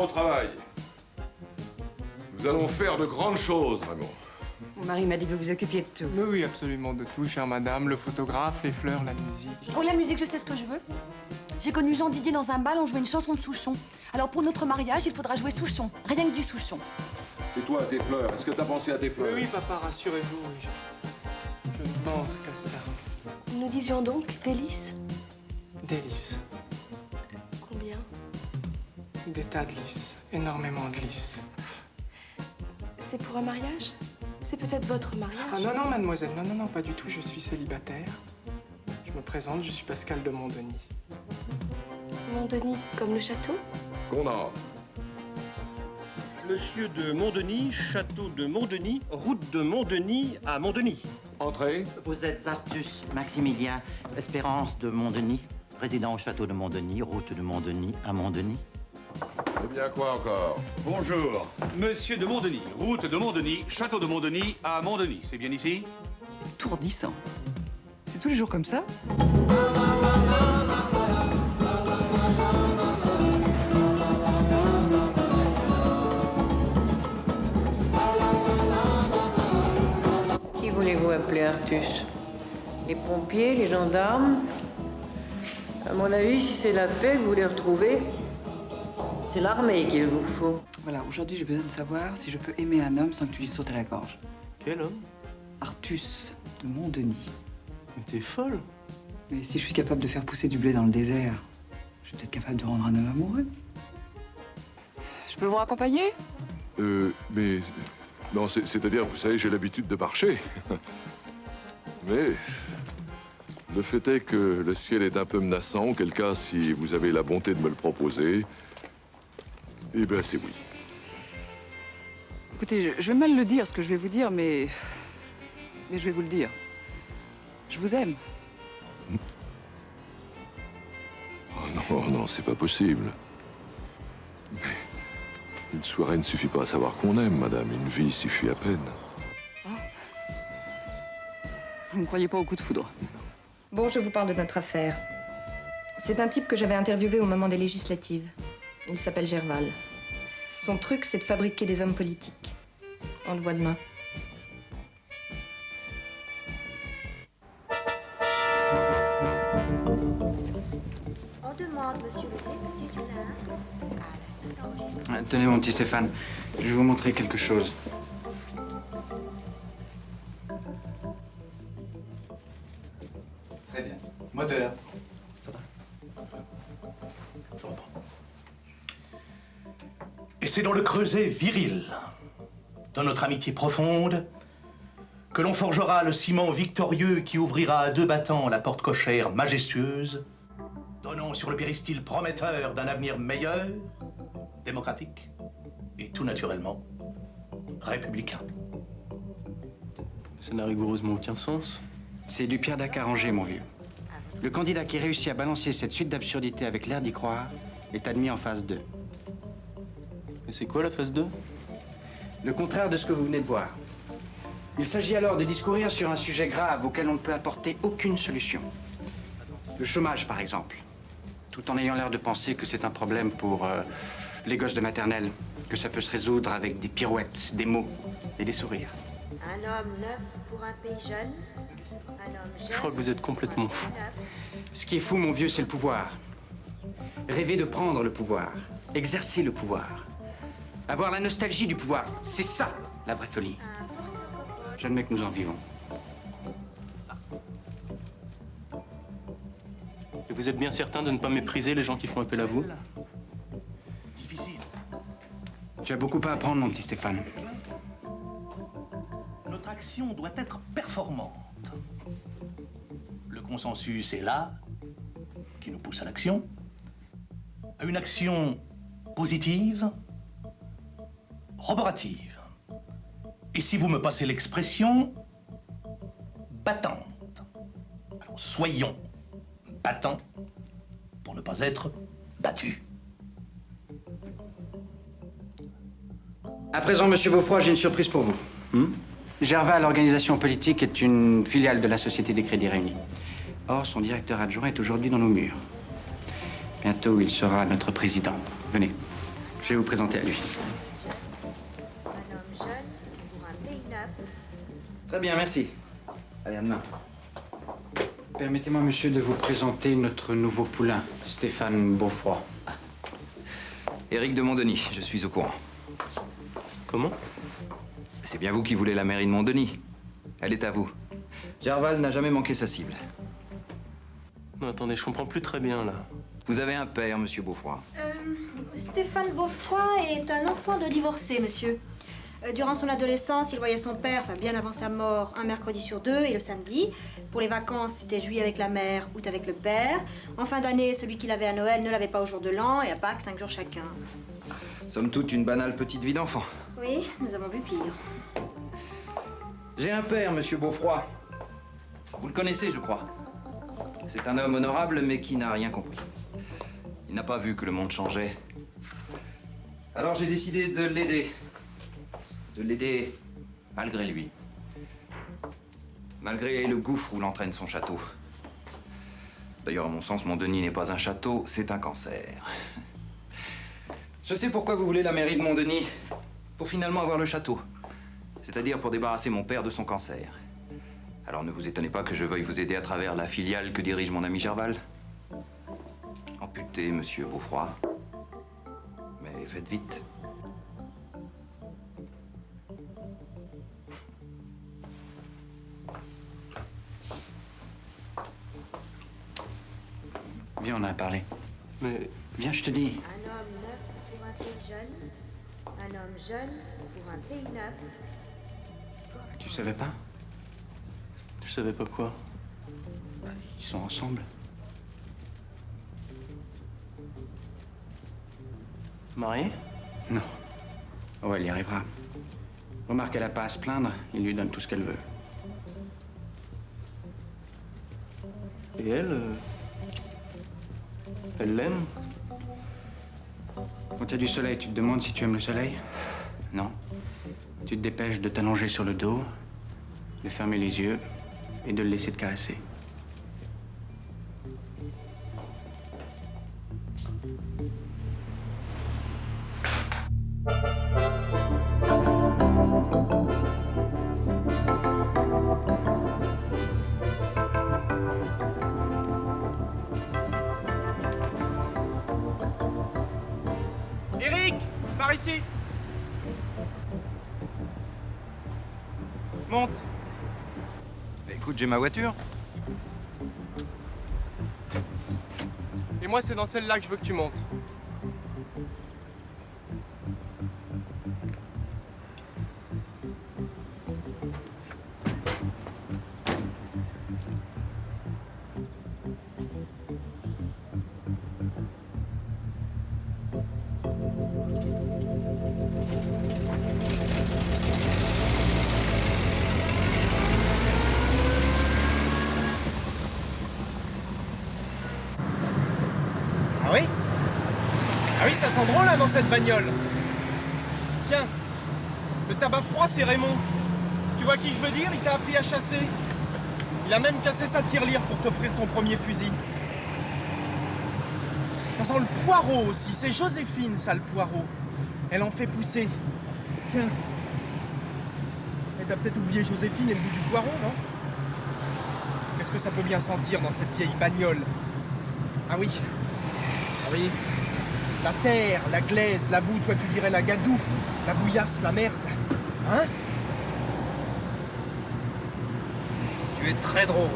au travail. Nous allons faire de grandes choses, Raymond. Mon mari m'a dit que vous vous occupiez de tout. Oui, oui, absolument de tout, chère madame. Le photographe, les fleurs, la musique. Oh, la musique, je sais ce que je veux. J'ai connu Jean Didier dans un bal, on jouait une chanson de Souchon. Alors pour notre mariage, il faudra jouer Souchon, rien que du Souchon. Et toi, tes fleurs, est-ce que t'as pensé à tes Oui, fleurs? oui, papa, rassurez-vous, oui. Je ne pense qu'à ça. Nous disions donc délices. Des lys. Combien? Des tas de lys. Énormément de lys. C'est pour un mariage? C'est peut-être votre mariage? Ah non, non, mademoiselle, non, non, non, pas du tout. Je suis célibataire. Je me présente, je suis Pascal de Montdenis. Montdenis, comme le château? Conrad. Monsieur de Montdenis, château de Montdenis, route de Montdenis à Montdenis. Entrez. Vous êtes Artus Maximilien Espérance de Montdenis, résident au château de Montdenis, route de Montdenis à Montdenis. Eh bien, quoi encore? Bonjour, monsieur de Montdenis, route de Montdenis, château de Montdenis à Montdenis. C'est bien ici? Étourdissant. C'est tous les jours comme ça? Qui voulez-vous appeler Artus? Les pompiers, les gendarmes? À mon avis, si c'est la paix que vous voulez retrouver, c'est l'armée qu'il vous faut. Voilà, aujourd'hui j'ai besoin de savoir si je peux aimer un homme sans que tu lui sautes à la gorge. Quel homme? Artus de Montdenis. Mais t'es folle. Mais si je suis capable de faire pousser du blé dans le désert, je suis peut-être capable de rendre un homme amoureux. Je peux vous raccompagner? Mais... Non, c'est-à-dire, vous savez, j'ai l'habitude de marcher. Mais... Le fait est que le ciel est un peu menaçant, auquel cas, si vous avez la bonté de me le proposer, eh bien, c'est oui. Écoutez, je vais mal le dire, ce que je vais vous dire, mais je vais vous le dire. Je vous aime. Oh non, non, c'est pas possible. Mais une soirée ne suffit pas à savoir qu'on aime, madame. Une vie suffit à peine. Vous ne croyez pas au coup de foudre? Bon, je vous parle de notre affaire. C'est un type que j'avais interviewé au moment des législatives. Il s'appelle Gerval. Son truc, c'est de fabriquer des hommes politiques. On le voit demain. On demande, monsieur le député du Nord, à la salle d'enregistrement. Tenez, mon petit Stéphane, je vais vous montrer quelque chose. Très bien. Moteur. Ça va? Je reprends. Et c'est dans le creuset viril de notre amitié profonde que l'on forgera le ciment victorieux qui ouvrira à deux battants la porte cochère majestueuse, donnant sur le péristyle prometteur d'un avenir meilleur, démocratique et tout naturellement républicain. Ça n'a rigoureusement aucun sens. C'est du Pierre Dac arrangé, mon vieux. Le candidat qui réussit à balancer cette suite d'absurdités avec l'air d'y croire est admis en phase 2. Et c'est quoi la phase 2? Le contraire de ce que vous venez de voir. Il s'agit alors de discourir sur un sujet grave auquel on ne peut apporter aucune solution. Le chômage, par exemple. Tout en ayant l'air de penser que c'est un problème pour les gosses de maternelle, que ça peut se résoudre avec des pirouettes, des mots et des sourires. Un homme neuf pour un pays jeune. Un homme jeune. Je crois que vous êtes complètement fou. Ce qui est fou, mon vieux, c'est le pouvoir. Rêver de prendre le pouvoir, exercer le pouvoir, avoir la nostalgie du pouvoir, c'est ça, la vraie folie. J'admets que nous en vivons. Et vous êtes bien certain de ne pas mépriser les gens qui font appel à vous? Difficile. Tu as beaucoup à apprendre, mon petit Stéphane. Notre action doit être performante. Le consensus est là, qui nous pousse à l'action. Une action positive, roborative. Et si vous me passez l'expression, battante. Alors soyons battants pour ne pas être battus. À présent, monsieur Beaufroy, j'ai une surprise pour vous. Gerval Organisation Politique est une filiale de la Société des Crédits Réunis. Or, son directeur adjoint est aujourd'hui dans nos murs. Bientôt, il sera notre président. Venez. Je vais vous présenter à lui. Un homme jeune pour un pays neuf. Très bien, merci. Allez, à demain. Permettez-moi, monsieur, de vous présenter notre nouveau poulain, Stéphane Beaufroid. Éric de Montdenis, je suis au courant. Comment? C'est bien vous qui voulez la mairie de Montdenis. Elle est à vous. Gerval n'a jamais manqué sa cible. Non, attendez, je comprends plus très bien, là. Vous avez un père, monsieur Beaufroid. Stéphane Beaufroid est un enfant de divorcé, monsieur. Durant son adolescence, il voyait son père, enfin bien avant sa mort, un mercredi sur 2 et le samedi. Pour les vacances, c'était juillet avec la mère, août avec le père. En fin d'année, celui qu'il avait à Noël ne l'avait pas au jour de l'an et à Pâques, 5 jours chacun. Somme toute, une banale petite vie d'enfant. Oui, nous avons vu pire. J'ai un père, monsieur Beaufroid. Vous le connaissez, je crois. C'est un homme honorable, mais qui n'a rien compris. Il n'a pas vu que le monde changeait. Alors j'ai décidé de l'aider. De l'aider malgré lui. Malgré le gouffre où l'entraîne son château. D'ailleurs, à mon sens, Montdenis n'est pas un château, c'est un cancer. Je sais pourquoi vous voulez la mairie de Montdenis. Pour finalement avoir le château. C'est-à-dire pour débarrasser mon père de son cancer. Alors ne vous étonnez pas que je veuille vous aider à travers la filiale que dirige mon ami Gerval. Amputez, monsieur Beaufroid. Mais faites vite. Viens, on a parlé. Mais... Viens, je te dis. Un homme neuf pour un pays jeune. Un homme jeune pour un pays neuf. Tu savais pas? Je savais pas quoi. Ils sont ensemble. Marié? Non. Oh, elle y arrivera. Remarque, elle a pas à se plaindre. Il lui donne tout ce qu'elle veut. Et elle... Elle l'aime? Quand il y a du soleil, tu te demandes si tu aimes le soleil? Non. Tu te dépêches de t'allonger sur le dos, de fermer les yeux et de le laisser te caresser. Éric, par ici. Monte. Écoute, j'ai ma voiture. Et moi, c'est dans celle-là que je veux que tu montes. Ah oui? Ah oui, ça sent drôle là dans cette bagnole. Tiens, le tabac froid c'est Raymond. Tu vois qui je veux dire? Il t'a appris à chasser. Il a même cassé sa tirelire pour t'offrir ton premier fusil. Ça sent le poireau aussi. C'est Joséphine, ça, le poireau. Elle en fait pousser. Tiens. Et t'as peut-être oublié Joséphine et le goût du poireau, non? Qu'est-ce que ça peut bien sentir dans cette vieille bagnole? Ah oui. Ah oui. La terre, la glaise, la boue, toi tu dirais la gadoue, la bouillasse, la merde. Hein? Tu es très drôle.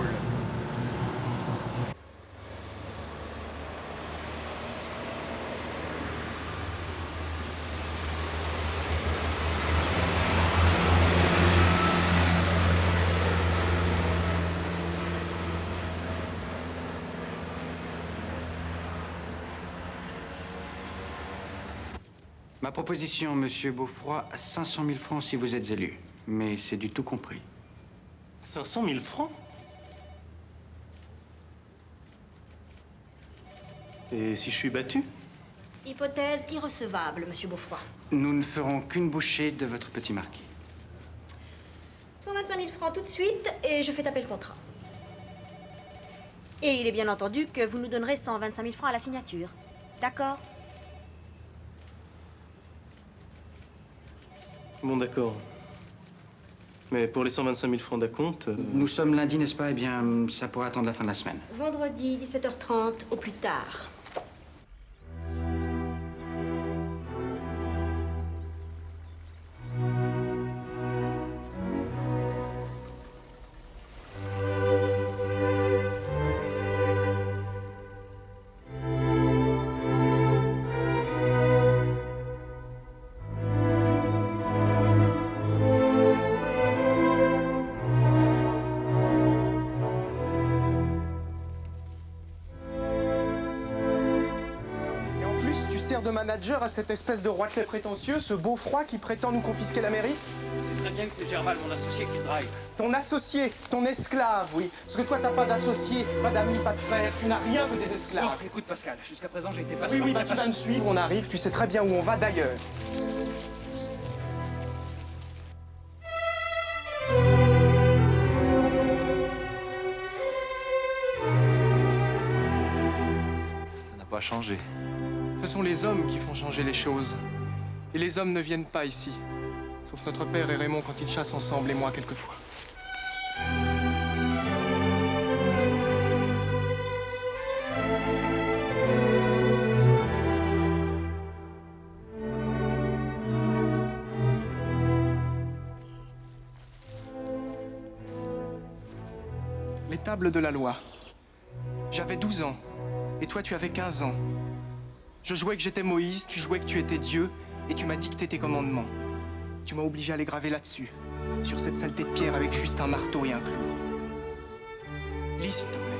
Ma proposition, monsieur Beaufroid, 500 000 francs si vous êtes élu. Mais c'est du tout compris. 500 000 francs? Et si je suis battu? Hypothèse irrecevable, monsieur Beaufroid. Nous ne ferons qu'une bouchée de votre petit marquis. 125 000 francs tout de suite et je fais taper le contrat. Et il est bien entendu que vous nous donnerez 125 000 francs à la signature. D'accord? Bon, d'accord. Mais pour les 125 000 francs d'acompte... Nous sommes lundi, n'est-ce pas? Eh bien, ça pourrait attendre la fin de la semaine. Vendredi, 17h30, au plus tard. Tu sers de manager à cette espèce de Roitelet prétentieux, ce beau-froid qui prétend nous confisquer la mairie? C'est très bien que c'est Gerval, mon associé, qui drive. Ton associé, ton esclave, oui. Parce que toi, t'as pas d'associé, pas d'amis, pas de frères, tu n'as rien que des esclaves. Oh, écoute, Pascal, jusqu'à présent, j'ai été Oui, bah, tu vas me suivre, on arrive, tu sais très bien où on va d'ailleurs. Ça n'a pas changé. Ce sont les hommes qui font changer les choses. Et les hommes ne viennent pas ici. Sauf notre père et Raymond quand ils chassent ensemble, et moi quelquefois. Les tables de la loi. J'avais 12 ans. Et toi, tu avais 15 ans. Je jouais que j'étais Moïse, tu jouais que tu étais Dieu, et tu m'as dicté tes commandements. Tu m'as obligé à les graver là-dessus, sur cette saleté de pierre avec juste un marteau et un clou. Lis, s'il te plaît.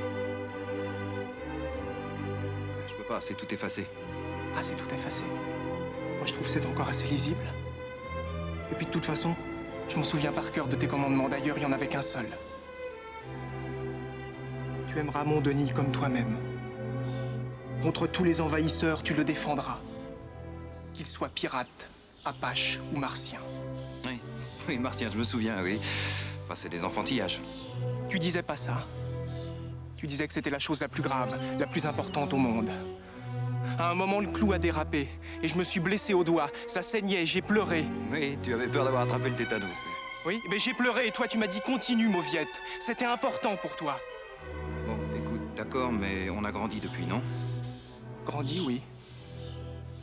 Je peux pas, c'est tout effacé. Ah, c'est tout effacé. Moi, je trouve que c'est encore assez lisible. Et puis, de toute façon, je m'en souviens par cœur de tes commandements. D'ailleurs, il n'y en avait qu'un seul. Tu aimeras mon Denis comme toi-même. Contre tous les envahisseurs, tu le défendras. Qu'ils soient pirates, apaches ou martiens. Oui, martiens, je me souviens, oui. Enfin, c'est des enfantillages. Tu disais pas ça. Tu disais que c'était la chose la plus grave, la plus importante au monde. À un moment, le clou a dérapé et je me suis blessé au doigt. Ça saignait, j'ai pleuré. Oui, tu avais peur d'avoir attrapé le tétanos. Oui, mais j'ai pleuré et toi, tu m'as dit continue, Mauviette. C'était important pour toi. Bon, écoute, d'accord, mais on a grandi depuis, non? Grandi, oui.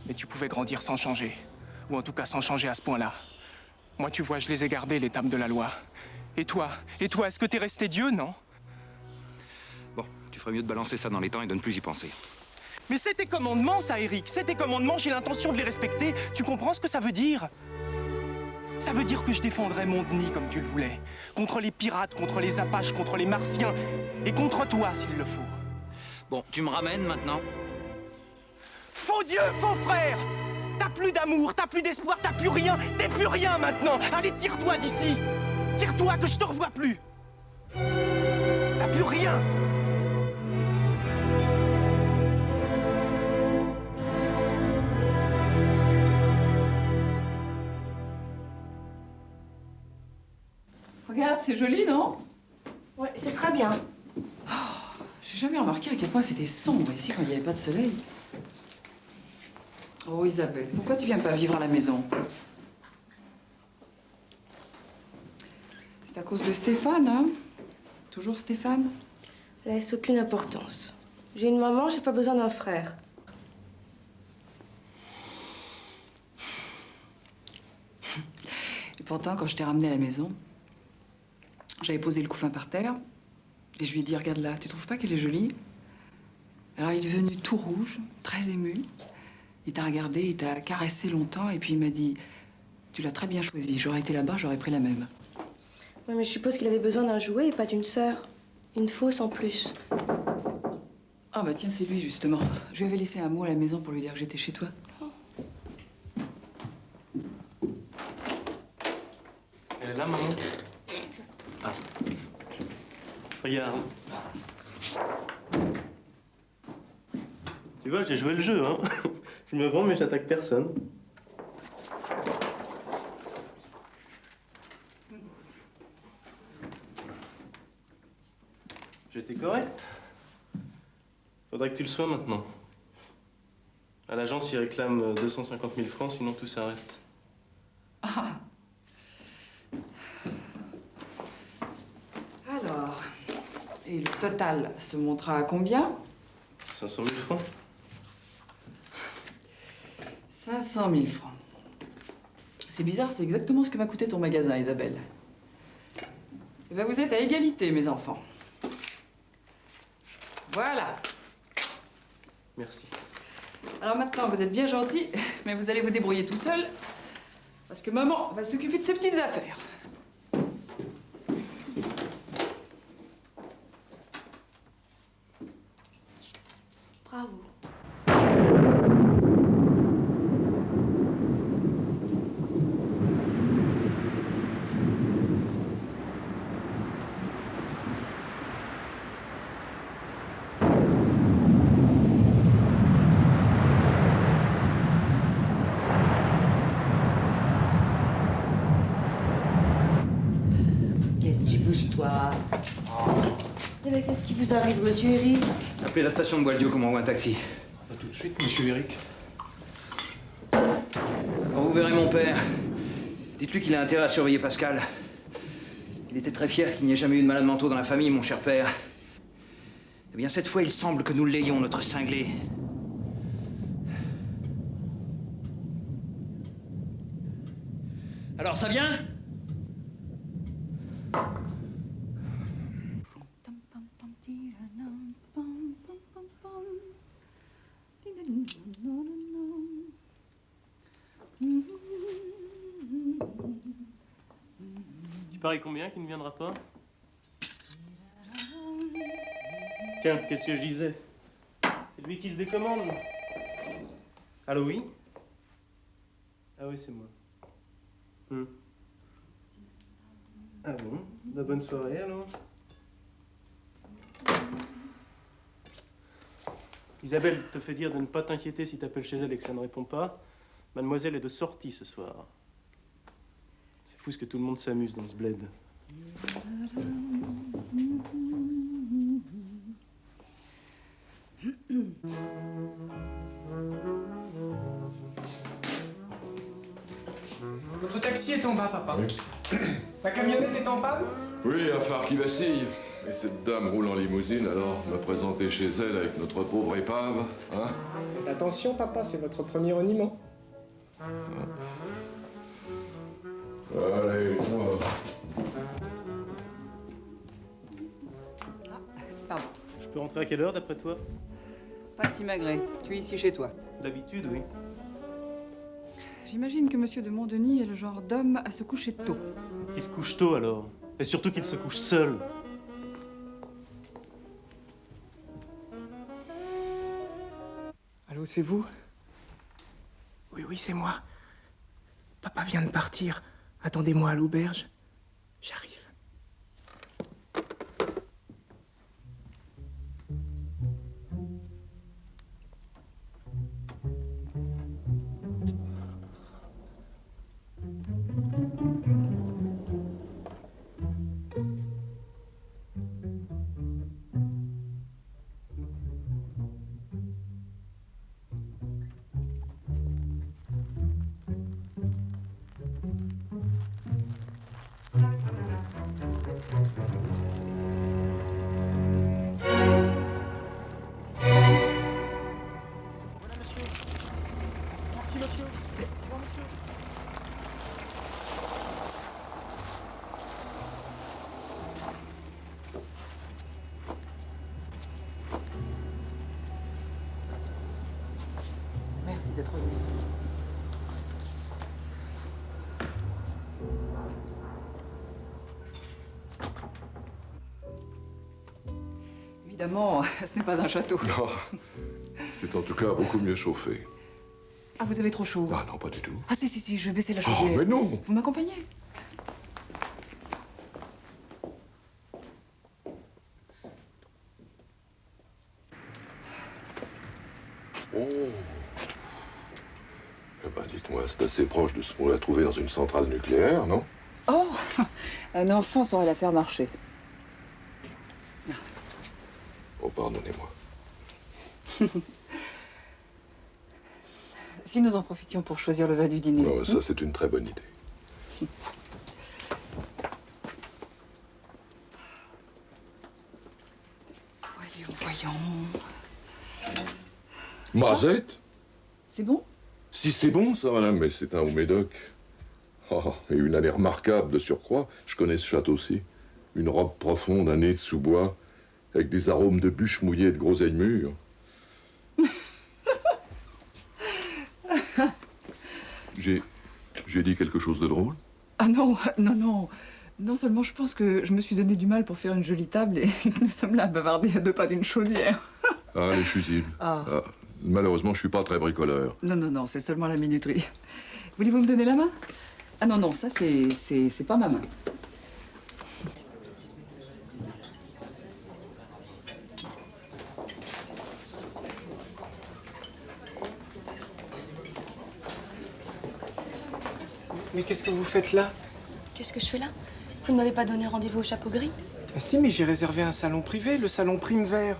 Mais tu pouvais grandir sans changer. Ou en tout cas sans changer à ce point-là. Moi, tu vois, je les ai gardés, les tables de la loi. Et toi, est-ce que t'es resté Dieu, non? Bon, tu ferais mieux de balancer ça dans les temps et de ne plus y penser. Mais c'est tes commandements, ça, Eric. C'est tes commandements, j'ai l'intention de les respecter. Tu comprends ce que ça veut dire? Ça veut dire que je défendrai mon Denis comme tu le voulais. Contre les pirates, contre les apaches, contre les martiens. Et contre toi, s'il le faut. Bon, tu me ramènes maintenant? Faux Dieu, faux frère! T'as plus d'amour, t'as plus d'espoir, t'as plus rien, t'es plus rien maintenant! Allez, tire-toi d'ici! Tire-toi que je te revois plus! T'as plus rien! Regarde, c'est joli, non? Ouais, c'est très bien. J'ai jamais remarqué à quel point c'était sombre ici quand il n'y avait pas de soleil. Oh, Isabelle, pourquoi tu viens pas vivre à la maison? C'est à cause de Stéphane, hein? Toujours Stéphane? Laisse aucune importance. J'ai une maman, j'ai pas besoin d'un frère. Et pourtant, quand je t'ai ramenée à la maison, j'avais posé le couffin par terre et je lui ai dit, regarde là, tu trouves pas qu'elle est jolie? Alors il est venu tout rouge, très ému. Il t'a regardé, il t'a caressé longtemps et puis il m'a dit, tu l'as très bien choisie, j'aurais été là-bas, j'aurais pris la même. Ouais, mais je suppose qu'il avait besoin d'un jouet et pas d'une sœur. Une fausse en plus. Ah bah tiens, c'est lui justement. Je lui avais laissé un mot à la maison pour lui dire que j'étais chez toi. Elle est là, maman? Ah. Regarde. Tu vois, j'ai joué le jeu, hein. Je me vends, mais j'attaque personne. J'étais correct. Faudrait que tu le sois maintenant. À l'agence, ils réclament 250 000 francs, sinon tout s'arrête. Ah, total se montera à combien? 500 000 francs. 500 000 francs. C'est bizarre, c'est exactement ce que m'a coûté ton magasin, Isabelle. Eh ben, vous êtes à égalité, mes enfants. Voilà. Merci. Alors maintenant, vous êtes bien gentils, mais vous allez vous débrouiller tout seul, parce que maman va s'occuper de ses petites affaires. Bravo. Pousse-toi. Eh bien, qu'est-ce qui vous arrive, monsieur Eric? Appelez la station de Boileau qu'on m'envoie un taxi. Pas tout de suite, monsieur Eric. Quand vous verrez mon père, dites-lui qu'il a intérêt à surveiller Pascal. Il était très fier qu'il n'y ait jamais eu de malade mentaux dans la famille, mon cher père. Eh bien, cette fois, il semble que nous l'ayons, notre cinglé. Alors, ça vient? Tu paries combien qu'il ne viendra pas? Tiens, qu'est-ce que je disais? C'est lui qui se décommande. Allô, oui? Ah oui, c'est moi. Ah bon? Bah, bonne soirée, alors. Isabelle te fait dire de ne pas t'inquiéter si t'appelles chez elle et que ça ne répond pas. Mademoiselle est de sortie ce soir. C'est fou ce que tout le monde s'amuse dans ce bled. Votre taxi est en bas, papa. Oui. Ma camionnette est en panne? Oui, un phare qui vacille. Et cette dame roule en limousine, alors me présenter chez elle avec notre pauvre épave, hein? Faites attention, papa, c'est votre premier reniement. Allez, toi. Pardon. Je peux rentrer à quelle heure, d'après toi? Pas de simagrée. Tu es ici chez toi. D'habitude, oui. J'imagine que Monsieur de Montdenis est le genre d'homme à se coucher tôt. Qu'il se couche tôt, alors. Et surtout qu'il se couche seul. Allô, c'est vous? Oui, oui, c'est moi. Papa vient de partir. Attendez-moi à l'auberge. J'arrive. Merci d'être venu. Évidemment, ce n'est pas un château. Non. C'est en tout cas beaucoup mieux chauffé. Ah, vous avez trop chaud. Ah non, pas du tout. Ah, si, je vais baisser la Oh, chaudière. mais non! Vous m'accompagnez? Oh! Eh ben, dites-moi, c'est assez proche de ce qu'on a trouvé dans une centrale nucléaire, non? Oh! Un enfant saurait la faire marcher. Oh, pardonnez-moi. Si nous en profitions pour choisir le vin du dîner. Non, ça, c'est une très bonne idée. Mazette? C'est bon? Si c'est bon, ça, madame, mais c'est un haut médoc. Oh, et une allée remarquable de surcroît. Je connais ce château aussi. Une robe profonde, un nez de sous-bois, avec des arômes de bûches mouillées et de groseilles mûres. J'ai dit quelque chose de drôle? Ah non, non, non. Non seulement je pense que je me suis donné du mal pour faire une jolie table et que nous sommes là à bavarder à 2 pas d'une chaudière. Ah, les fusibles. Ah. Ah, malheureusement, je suis pas très bricoleur. Non, non, non, c'est seulement la minuterie. Voulez-vous me donner la main? Ah non, non, ça c'est pas ma main. Mais qu'est-ce que vous faites là? Qu'est-ce que je fais là? Vous ne m'avez pas donné rendez-vous au Chapeau Gris? Ah si, mais j'ai réservé un salon privé, le salon Prime Vert.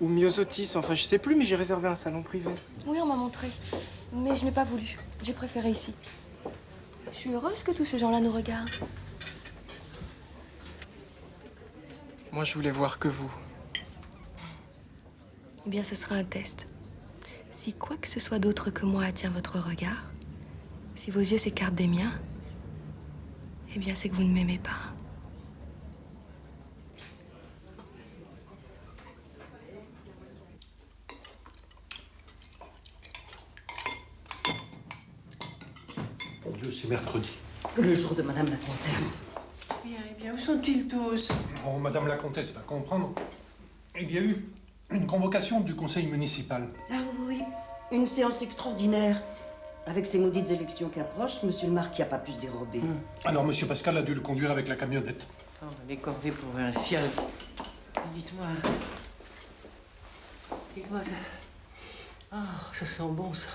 Ou Myosotis, enfin je sais plus, mais j'ai réservé un salon privé. Oui, on m'a montré. Mais je n'ai pas voulu. J'ai préféré ici. Je suis heureuse que tous ces gens-là nous regardent. Moi, je voulais voir que vous. Eh bien, ce sera un test. Si quoi que ce soit d'autre que moi attire votre regard, si vos yeux s'écartent des miens, eh bien, c'est que vous ne m'aimez pas. Mon Dieu, c'est mercredi. Le jour de Madame la Comtesse. Eh bien, où sont-ils tous? Oh, Madame la Comtesse va comprendre. Il y a eu une convocation du conseil municipal. Ah oui, une séance extraordinaire. Avec ces maudites élections qui approchent, monsieur le marquis n'a pas pu se dérober. Alors, monsieur Pascal a dû le conduire avec la camionnette. Oh, les corvées provinciales. Dites-moi. Dites-moi, ça. Ah, ça sent bon, ça.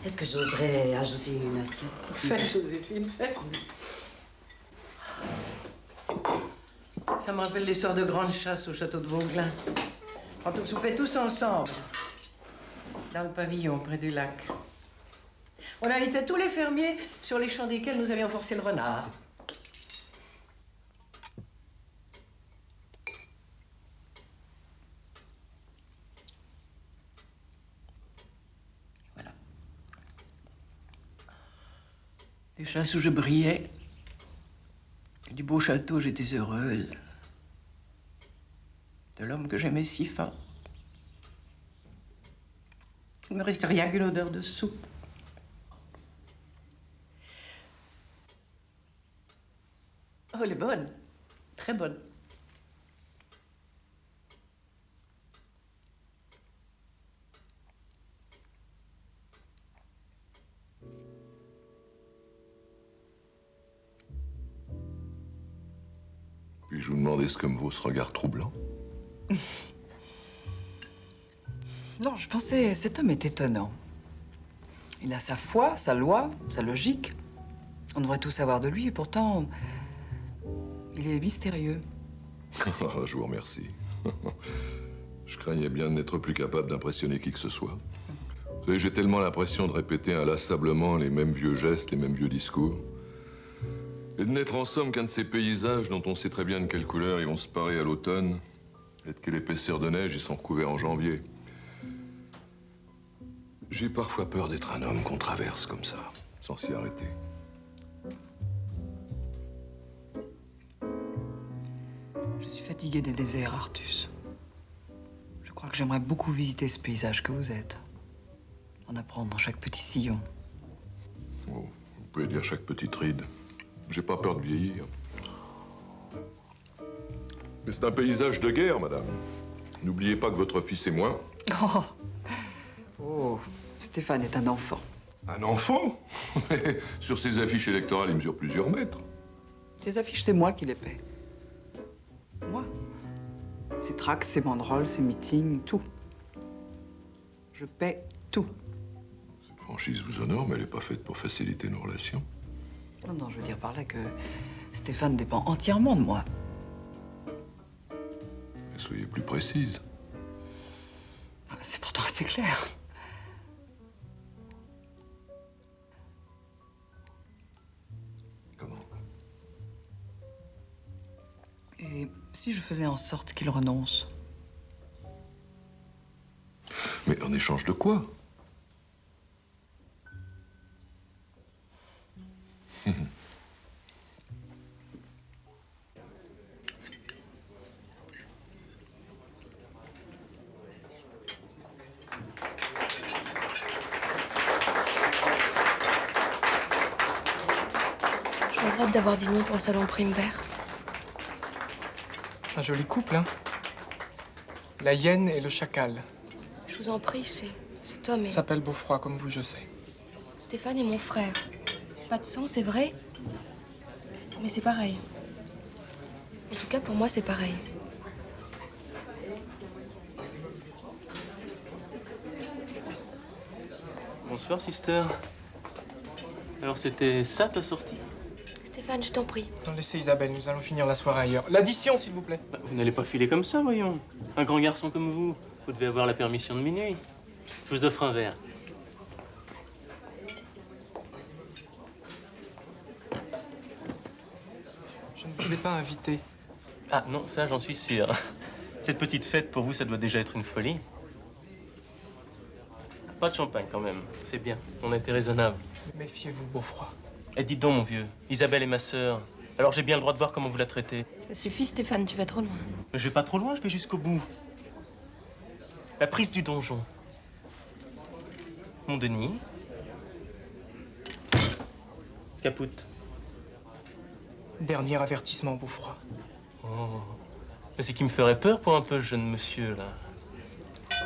Est-ce que j'oserais ajouter une assiette? Faites, Joséphine, faites. Ça me rappelle les soirs de grande chasse au château de Vauglin. Quand on soupait tous ensemble, dans le pavillon, près du lac. On invitait tous les fermiers sur les champs desquels nous avions forcé le renard. Voilà. Des chasses où je brillais. Du beau château, j'étais heureuse. De l'homme que j'aimais si fort. Il ne me reste rien qu'une odeur de soupe. Oh, elle est bonne. Très bonne. Puis-je vous demander ce que me vaut ce regard troublant? Non, je pensais, cet homme est étonnant. Il a sa foi, sa loi, sa logique. On devrait tout savoir de lui, et pourtant, il est mystérieux. Je vous remercie. Je craignais bien de n'être plus capable d'impressionner qui que ce soit. Vous savez, j'ai tellement l'impression de répéter inlassablement les mêmes vieux gestes, les mêmes vieux discours. Et de n'être en somme qu'un de ces paysages dont on sait très bien de quelle couleur ils vont se parer à l'automne, et de quelle épaisseur de neige ils sont recouverts en janvier. J'ai parfois peur d'être un homme qu'on traverse comme ça, sans s'y arrêter. Je suis fatiguée des déserts, Artus. Je crois que j'aimerais beaucoup visiter ce paysage que vous êtes. En apprendre dans chaque petit sillon. Oh, vous pouvez dire chaque petite ride. J'ai pas peur de vieillir. Mais c'est un paysage de guerre, madame. N'oubliez pas que votre fils et moi... Oh, oh, Stéphane est un enfant. Un enfant? Sur ces affiches électorales, il mesure plusieurs mètres. Ces affiches, c'est moi qui les paie. Moi. Ces tracts, ces banderoles, ces meetings, tout. Je paie tout. Cette franchise vous honore, mais elle n'est pas faite pour faciliter nos relations. Non, non, je veux dire par là que Stéphane dépend entièrement de moi. Mais soyez plus précise. C'est pourtant assez clair. Comment? Et si je faisais en sorte qu'il renonce? Mais en échange de quoi? Je regrette d'avoir dit non pour le salon Prime Vert. Un joli couple, hein? La hyène et le chacal. Je vous en prie, c'est Tom et... S'appelle Beaufroid, comme vous, je sais. Stéphane est mon frère. Pas de sang, c'est vrai. Mais c'est pareil. En tout cas, pour moi, c'est pareil. Bonsoir, sister. Alors, c'était ça ta sortie? Stéphane, je t'en prie. Non, laissez Isabelle, nous allons finir la soirée ailleurs. L'addition, s'il vous plaît. Bah, vous n'allez pas filer comme ça, voyons. Un grand garçon comme vous, vous devez avoir la permission de minuit. Je vous offre un verre. Je ne vous ai pas invité. Ah non, ça, j'en suis sûr. Cette petite fête, pour vous, ça doit déjà être une folie. Pas de champagne, quand même. C'est bien. On a été raisonnable. Méfiez-vous, Beaufroid. Eh, dites donc, mon vieux. Isabelle est ma sœur. Alors j'ai bien le droit de voir comment vous la traitez. Ça suffit, Stéphane, tu vas trop loin. Mais je vais pas trop loin, je vais jusqu'au bout. La prise du donjon. Mon Denis. Capoute. Dernier avertissement, Beaufroid. Oh. Mais c'est qui me ferait peur pour un peu, jeune monsieur, là.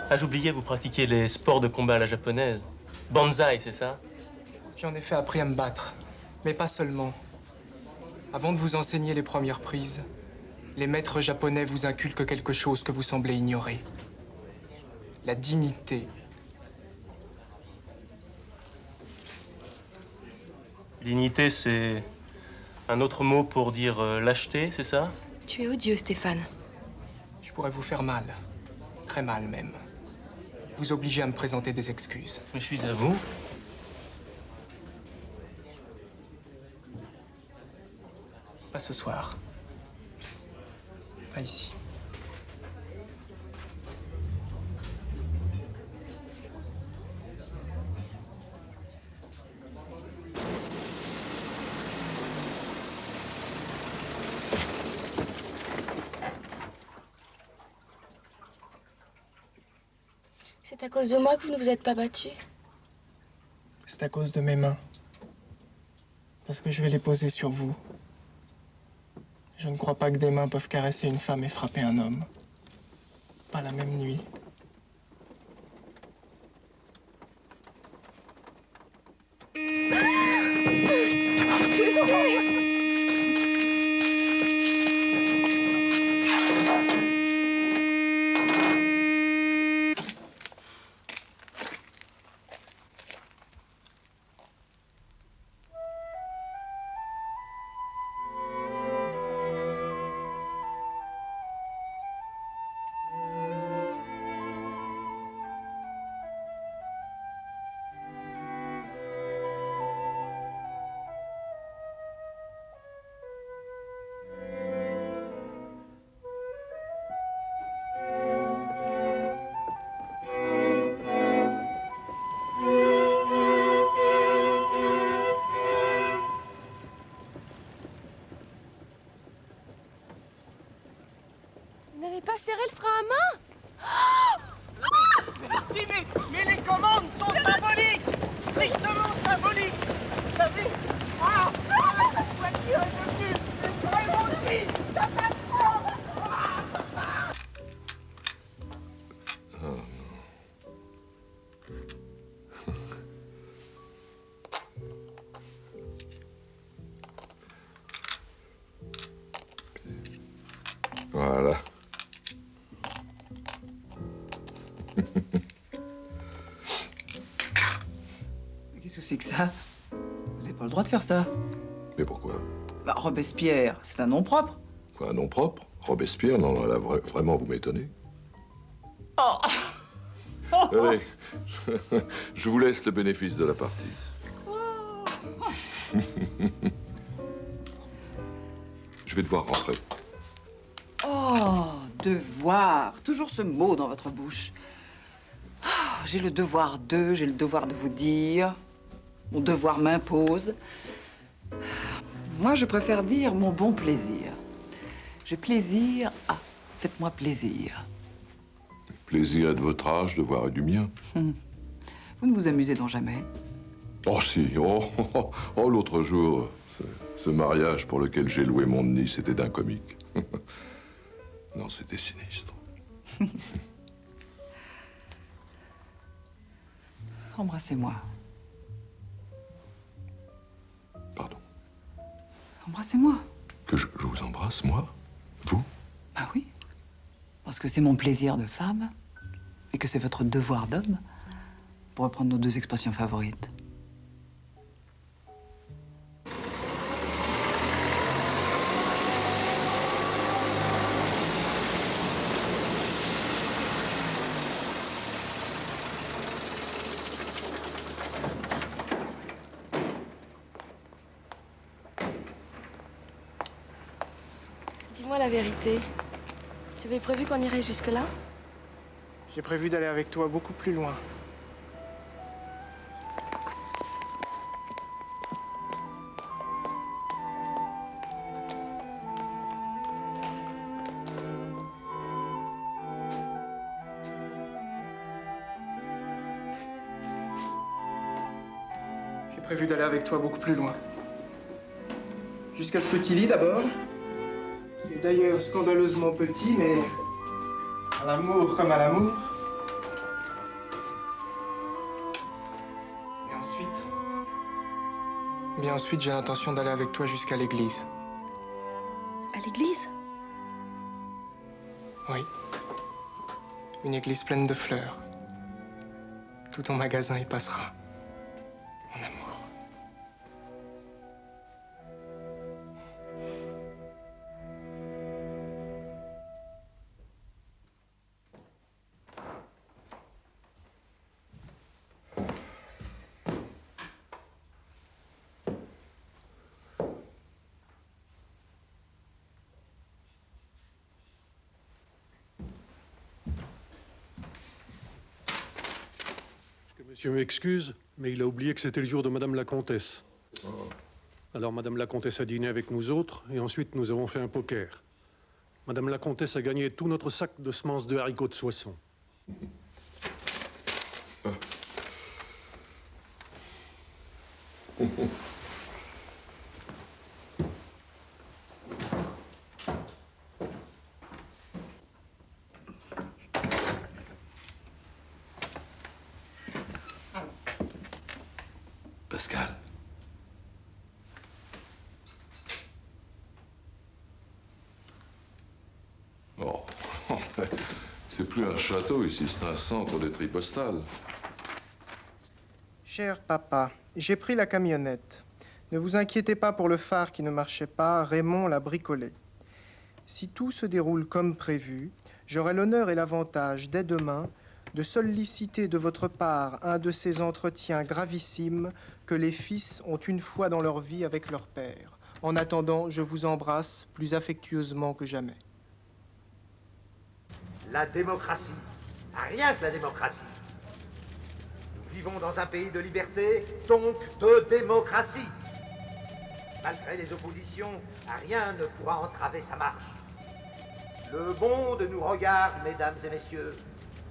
Ah, j'oubliais, vous pratiquez les sports de combat à la japonaise. Banzai, c'est ça? J'en ai fait appris à me battre. Mais pas seulement. Avant de vous enseigner les premières prises, les maîtres japonais vous inculquent quelque chose que vous semblez ignorer. La dignité. Dignité, c'est un autre mot pour dire lâcheté, c'est ça? Tu es odieux, Stéphane. Je pourrais vous faire mal. Très mal, même. Vous obliger à me présenter des excuses. Mais je suis à vous. Pas ce soir. Pas ici. C'est à cause de moi que vous ne vous êtes pas battu. C'est à cause de mes mains. Parce que je vais les poser sur vous. Je ne crois pas que des mains peuvent caresser une femme et frapper un homme. Pas la même nuit. Vous n'avez pas serré le frein à main? Si, mais les commandes sont symboliques, strictement symboliques. Vous savez, cette voiture est devenue vraiment une catastrophe. Voilà. Mais qu'est-ce que c'est que ça? Vous n'avez pas le droit de faire ça. Mais pourquoi? Bah, Robespierre, c'est un nom propre. Quoi, un nom propre? Robespierre? Non, là, vraiment, vous m'étonnez. Oh. Allez, je vous laisse le bénéfice de la partie. Je vais devoir rentrer. Oh, devoir. Toujours ce mot dans votre bouche. Ah. j'ai le devoir d'eux, j'ai le devoir de vous dire. Mon devoir m'impose. Moi, je préfère dire mon bon plaisir. J'ai plaisir à... Faites-moi plaisir. Plaisir est de votre âge, de voir du mien. Vous ne vous amusez donc jamais? Oh si, oh, l'autre jour, ce mariage pour lequel j'ai loué mon nid, c'était d'un comique. Non, c'était sinistre. Embrassez-moi. Pardon? Embrassez-moi. Que je vous embrasse, moi? Vous? Bah oui. Parce que c'est mon plaisir de femme et que c'est votre devoir d'homme, pour reprendre nos deux expressions favorites. Dis-moi la vérité. Tu avais prévu qu'on irait jusque-là? J'ai prévu d'aller avec toi beaucoup plus loin. J'ai prévu d'aller avec toi beaucoup plus loin. Jusqu'à ce petit lit d'abord. Qui est d'ailleurs scandaleusement petit, mais à l'amour comme à l'amour. Et ensuite, j'ai l'intention d'aller avec toi jusqu'à l'église. À l'église? Oui. Une église pleine de fleurs. Tout ton magasin y passera. Mon amour. Monsieur m'excuse, mais il a oublié que c'était le jour de Madame la Comtesse. Alors Madame la Comtesse a dîné avec nous autres, et ensuite nous avons fait un poker. Madame la Comtesse a gagné tout notre sac de semences de haricots de Soissons. Pascal. Oh, c'est plus un château ici, c'est un centre de tri postal. Cher papa, j'ai pris la camionnette. Ne vous inquiétez pas pour le phare qui ne marchait pas, Raymond l'a bricolé. Si tout se déroule comme prévu, j'aurai l'honneur et l'avantage, dès demain, de solliciter de votre part un de ces entretiens gravissimes que les fils ont une fois dans leur vie avec leur père. En attendant, je vous embrasse plus affectueusement que jamais. La démocratie. Rien que la démocratie. Nous vivons dans un pays de liberté, donc de démocratie. Malgré les oppositions, rien ne pourra entraver sa marche. Le monde nous regarde, mesdames et messieurs.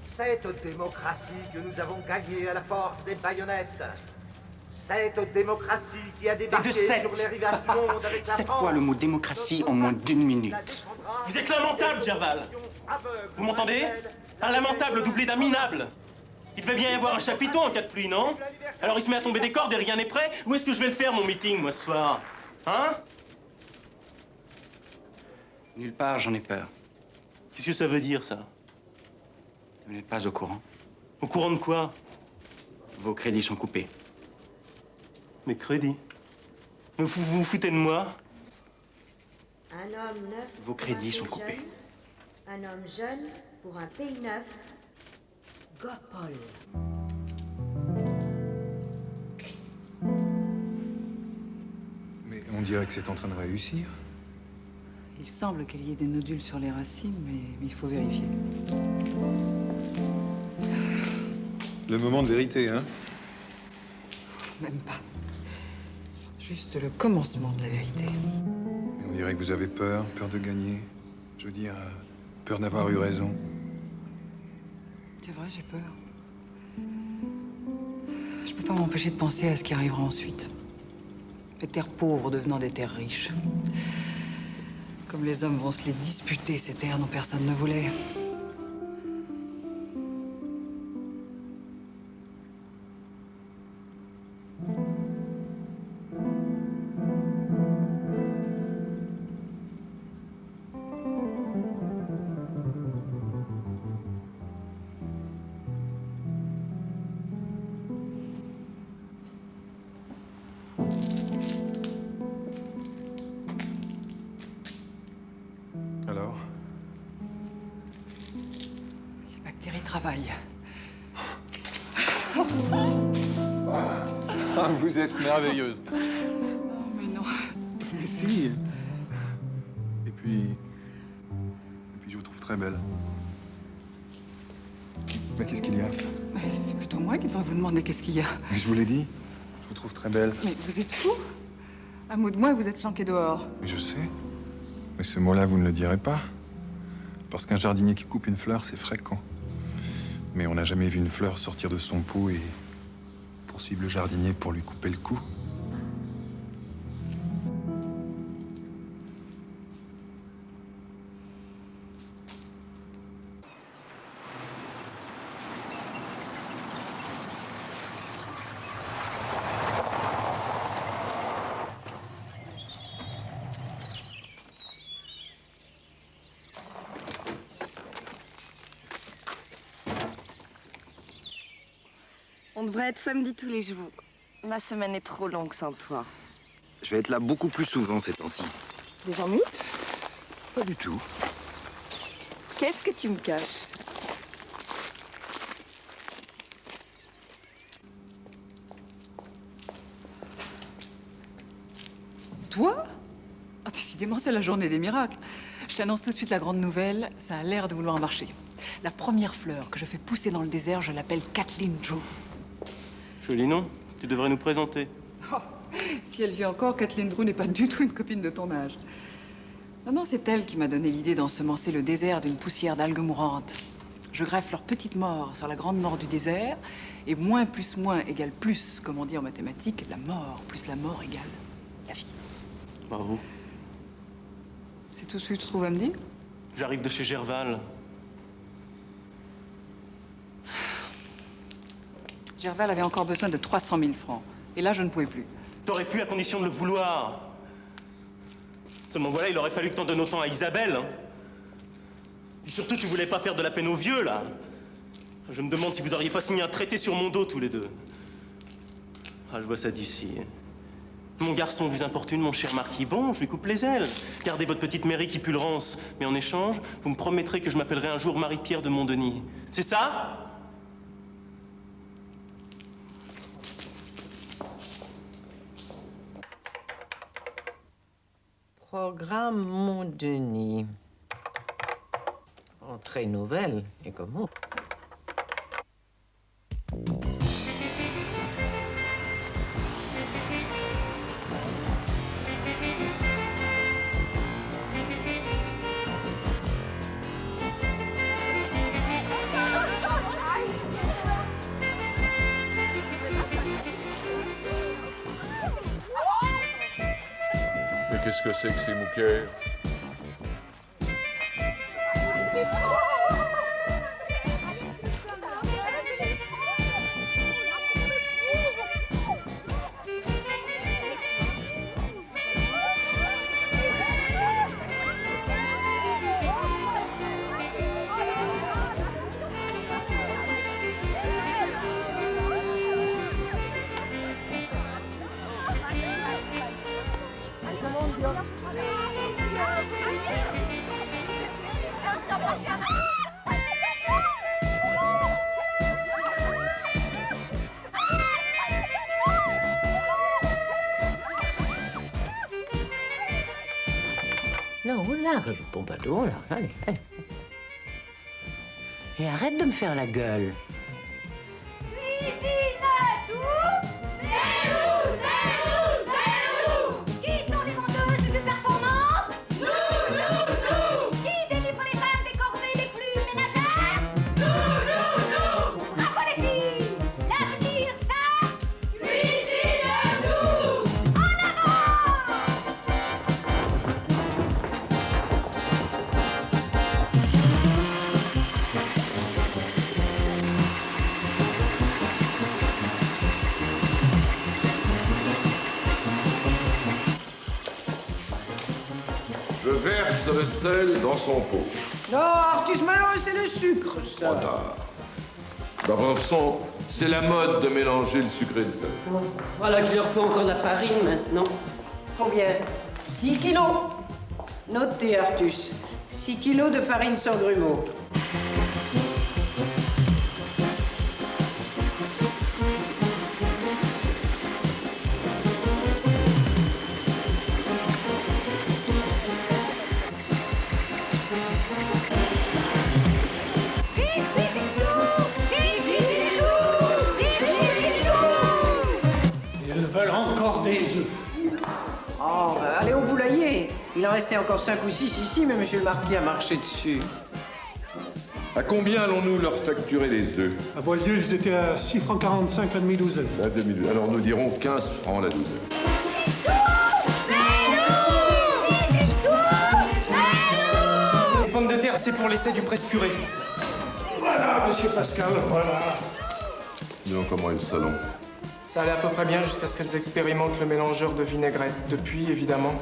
Cette démocratie que nous avons gagnée à la force des baïonnettes. Cette démocratie qui a débarqué sur les rivages du monde avec la 7 France. fois le mot démocratie en moins d'1 minute. Vous êtes lamentable, Gerval. Vous m'entendez? Un lamentable doublé d'un minable. Il devait bien y avoir un chapiteau en cas de pluie, non? Alors il se met à tomber des cordes et rien n'est prêt? Où est-ce que je vais le faire, mon meeting, moi, ce soir? Hein? Nulle part, j'en ai peur. Qu'est-ce que ça veut dire, ça? Vous n'êtes pas au courant. Au courant de quoi? Vos crédits sont coupés. Mes crédits? Mais vous vous foutez de moi? Un homme neuf. Vos pour crédits un sont pays coupés. jeune. Un homme jeune pour un pays neuf. Gopol. Mais on dirait que c'est en train de réussir. Il semble qu'il y ait des nodules sur les racines, mais il faut vérifier. Le moment de vérité, hein? Même pas. Juste le commencement de la vérité. Mais on dirait que vous avez peur, peur de gagner. Je veux dire, peur d'avoir eu raison. C'est vrai, j'ai peur. Je peux pas m'empêcher de penser à ce qui arrivera ensuite. Les terres pauvres devenant des terres riches. Comme les hommes vont se les disputer, ces terres dont personne ne voulait. Alors? Les bactéries travaillent. Ah, vous êtes merveilleuse. Oh, mais non. Mais si. Et puis je vous trouve très belle. Mais qu'est-ce qu'il y a? Mais c'est plutôt moi qui devrais vous demander qu'est-ce qu'il y a. Mais je vous l'ai dit, je vous trouve très belle. Mais vous êtes fou? Un mot de moi et vous êtes flanqué dehors. Mais je sais. Mais ce mot-là, vous ne le direz pas. Parce qu'un jardinier qui coupe une fleur, c'est fréquent. Mais on n'a jamais vu une fleur sortir de son pot et poursuivre le jardinier pour lui couper le cou. On devrait être samedi tous les jours. La semaine est trop longue sans toi. Je vais être là beaucoup plus souvent ces temps-ci. Des ennuis? Pas du tout. Qu'est-ce que tu me caches? Toi? Ah, décidément, c'est la journée des miracles. Je t'annonce tout de suite la grande nouvelle, ça a l'air de vouloir marcher. La première fleur que je fais pousser dans le désert, je l'appelle Kathleen Drew. Joli nom. Tu devrais nous présenter. Oh, si elle vit encore, Kathleen Drew n'est pas du tout une copine de ton âge. Non, c'est elle qui m'a donné l'idée d'ensemencer le désert d'une poussière d'algues mourantes. Je greffe leur petite mort sur la grande mort du désert, et moins plus moins égale plus, comme on dit en mathématiques, la mort plus la mort égale la vie. Bravo. C'est tout ce que tu trouves à me dire? J'arrive de chez Gerval. Gerval avait encore besoin de 300 000 francs. Et là, je ne pouvais plus. T'aurais pu à condition de le vouloir. Seulement voilà, il aurait fallu que t'en donnes autant à Isabelle. Hein. Et surtout, tu voulais pas faire de la peine aux vieux, là. Je me demande si vous auriez pas signé un traité sur mon dos, tous les deux. Ah, je vois ça d'ici. Mon garçon vous importune, mon cher marquis. Bon, je lui coupe les ailes. Gardez votre petite mairie qui pue le rance. Mais en échange, vous me promettrez que je m'appellerai un jour Marie-Pierre de Montdenis. C'est ça? Programme Montdenis. Entrée nouvelle, et comment? Mais qu'est-ce que c'est que ces mouquets? Non, là, je Pompadour, là. Allez, allez. Et arrête de me faire la gueule. Qui sont les vendeuses les plus performantes? Nous! Qui délivre les femmes des corvées les plus ménagères? Nous! Bravo les filles! L'avenir, ça... Cuisine-nous! En avant! Je verse le sel dans son pot. Non, Artus Malin, c'est le sucre, ça. Trop tard. Bah, de toute façon, c'est la mode de mélanger le sucre et le sel. Voilà que je leur fais encore de la farine maintenant. Combien? 6 kilos. Notez, Artus. 6 kilos de farine sans grumeaux. Ils veulent encore des œufs. Oh, bah, allez au poulailler. Il en restait encore 5 ou 6 ici, mais monsieur le marquis a marché dessus. À combien allons-nous leur facturer les œufs? À Boileau, ils étaient à 6 francs 45 la demi-douzaine. La demi-douzaine. Alors nous dirons 15 francs la douzaine. Les pommes de terre, c'est pour l'essai du presse purée. Voilà, monsieur Pascal, voilà. Disons comment est le salon. Ça allait à peu près bien jusqu'à ce qu'elles expérimentent le mélangeur de vinaigrette. Depuis, évidemment.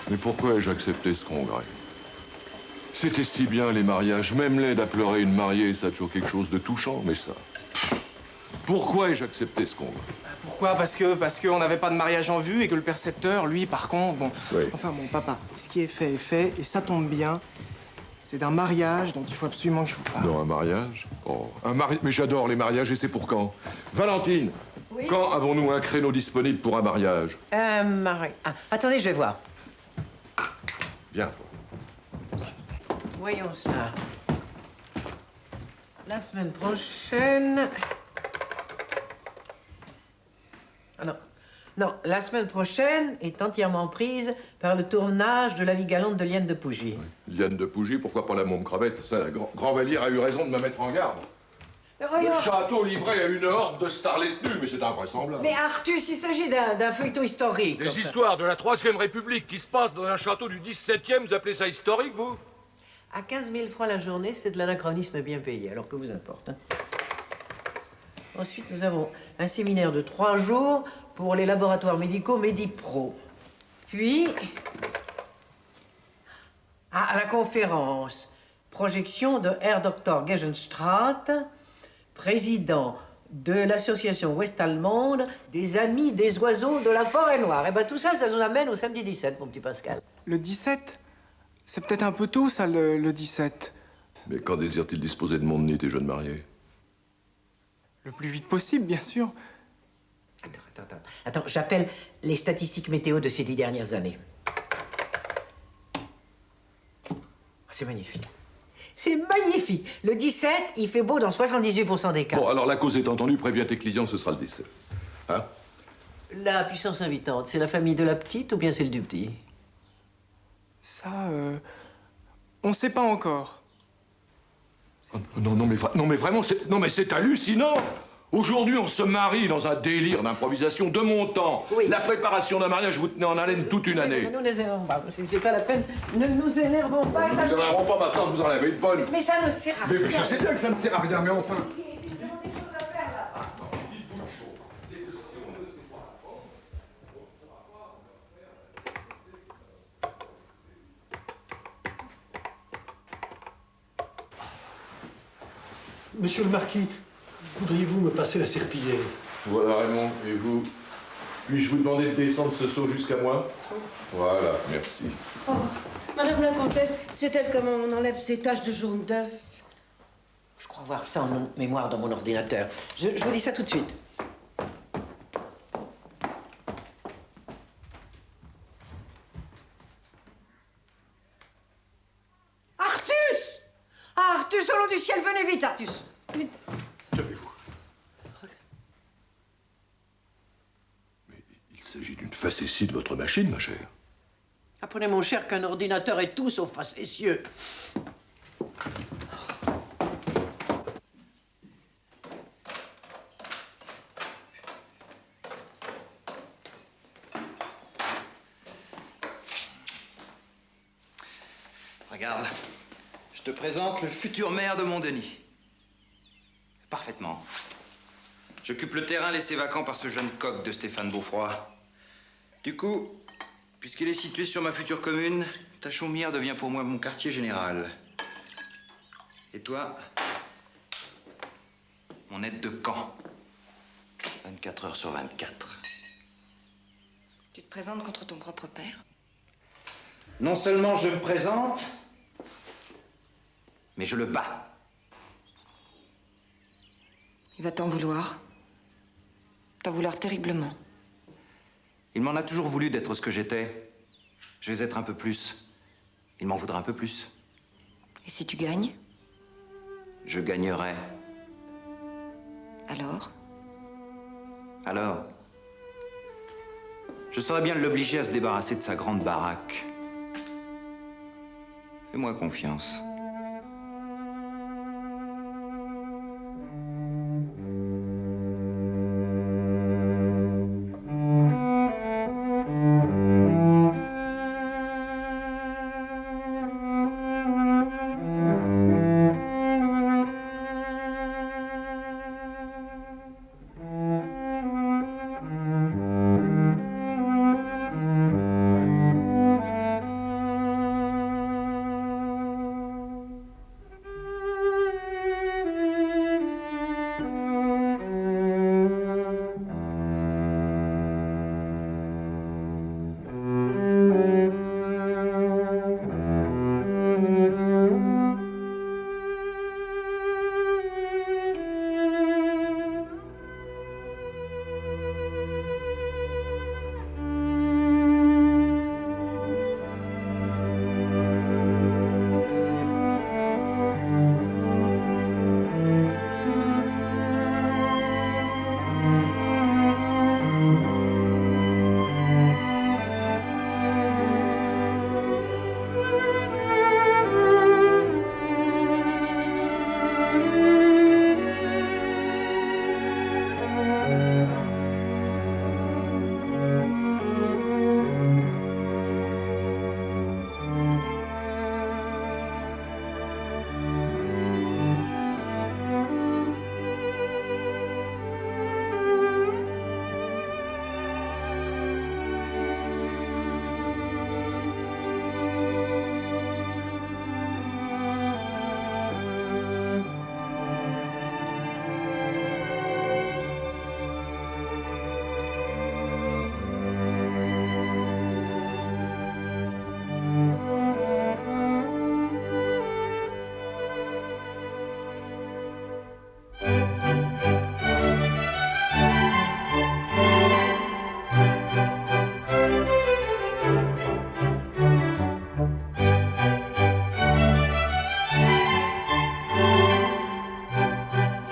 Mais pourquoi ai-je accepté ce congrès? C'était si bien, les mariages. Même l'aide à pleurer une mariée, ça a toujours quelque chose de touchant, mais ça... Pourquoi ai-je accepté ce congrès? Pourquoi? Parce qu'on n'avait pas de mariage en vue et que le percepteur, lui, par contre, bon... Oui. Enfin, bon, papa, ce qui est fait, et ça tombe bien. C'est d'un mariage dont il faut absolument que je vous parle. Non, un mariage? Oh, un mariage. Mais j'adore les mariages, et c'est pour quand? Valentine, Oui? quand avons-nous un créneau disponible pour un mariage? Marie. Ah, attendez, je vais voir. Viens, toi. Voyons cela. La semaine prochaine... Ah non. Non, la semaine prochaine est entièrement prise par le tournage de La vie galante de Liane de Pougy. Liane de Pougy, pourquoi pas la môme crevette? Ça, Grand Valire a eu raison de me mettre en garde. Mais voyons... Le château livré à une horde de starlettes nues, mais c'est invraisemblable. Mais Artus, il s'agit d'un feuilleton historique. Des enfin. histoires de la Troisième République qui se passent dans un château du 17e, vous appelez ça historique, vous? À 15 000 francs la journée, c'est de l'anachronisme bien payé, alors que vous importe. Hein. Ensuite, nous avons un séminaire de 3 jours pour les laboratoires médicaux Medipro. Puis, à la conférence, projection de Herr Dr. Gegenstraat, président de l'association ouest-allemande des Amis des oiseaux de la forêt noire. Et bien tout ça, ça nous amène au samedi 17, mon petit Pascal. Le 17? C'est peut-être un peu tôt, ça, le 17. Mais quand désire-t-il disposer de mon nid, tes jeunes mariés? Le plus vite possible, bien sûr. Attends, j'appelle les statistiques météo de ces 10 dernières années. C'est magnifique. C'est magnifique. Le 17, il fait beau dans 78% des cas. Bon, alors la cause est entendue, préviens tes clients, ce sera le 17. Hein? La puissance invitante, c'est la famille de la petite ou bien celle du petit? Ça, on sait pas encore. Non, mais vraiment, c'est hallucinant! Aujourd'hui, on se marie dans un délire d'improvisation de mon temps. Oui. La préparation d'un mariage, vous tenez en haleine toute une année. Ne nous énervons pas, c'est pas la peine. Ne nous énervons pas. Vous vous énerverez pas maintenant que vous en avez une bonne. Mais ça ne sert à rien. Mais je sais bien que ça ne sert à rien, mais enfin. Monsieur le Marquis, voudriez-vous me passer la serpillière? Voilà, Raymond, et vous? Puis-je vous demander de descendre ce seau jusqu'à moi? Voilà, merci. Oh, Madame la Comtesse, c'est elle comment on enlève ces taches de jaune d'œuf? Je crois voir ça en mémoire dans mon ordinateur. Je vous dis ça tout de suite. Allez vite, Artus. Qu'avez-vous? Mais il s'agit d'une facétie de votre machine, ma chère. Apprenez, mon cher, qu'un ordinateur est tout sauf facétieux. Regarde, je te présente le futur maire de Montdenis. Parfaitement. J'occupe le terrain laissé vacant par ce jeune coq de Stéphane Beaufroy. Du coup, puisqu'il est situé sur ma future commune, ta chaumière devient pour moi mon quartier général. Et toi, mon aide de camp. 24 heures sur 24. Tu te présentes contre ton propre père? Non seulement je me présente, mais je le bats. Il va t'en vouloir. T'en vouloir terriblement. Il m'en a toujours voulu d'être ce que j'étais. Je vais être un peu plus. Il m'en voudra un peu plus. Et si tu gagnes? Je gagnerai. Alors? Alors, je saurais bien l'obliger à se débarrasser de sa grande baraque. Fais-moi confiance.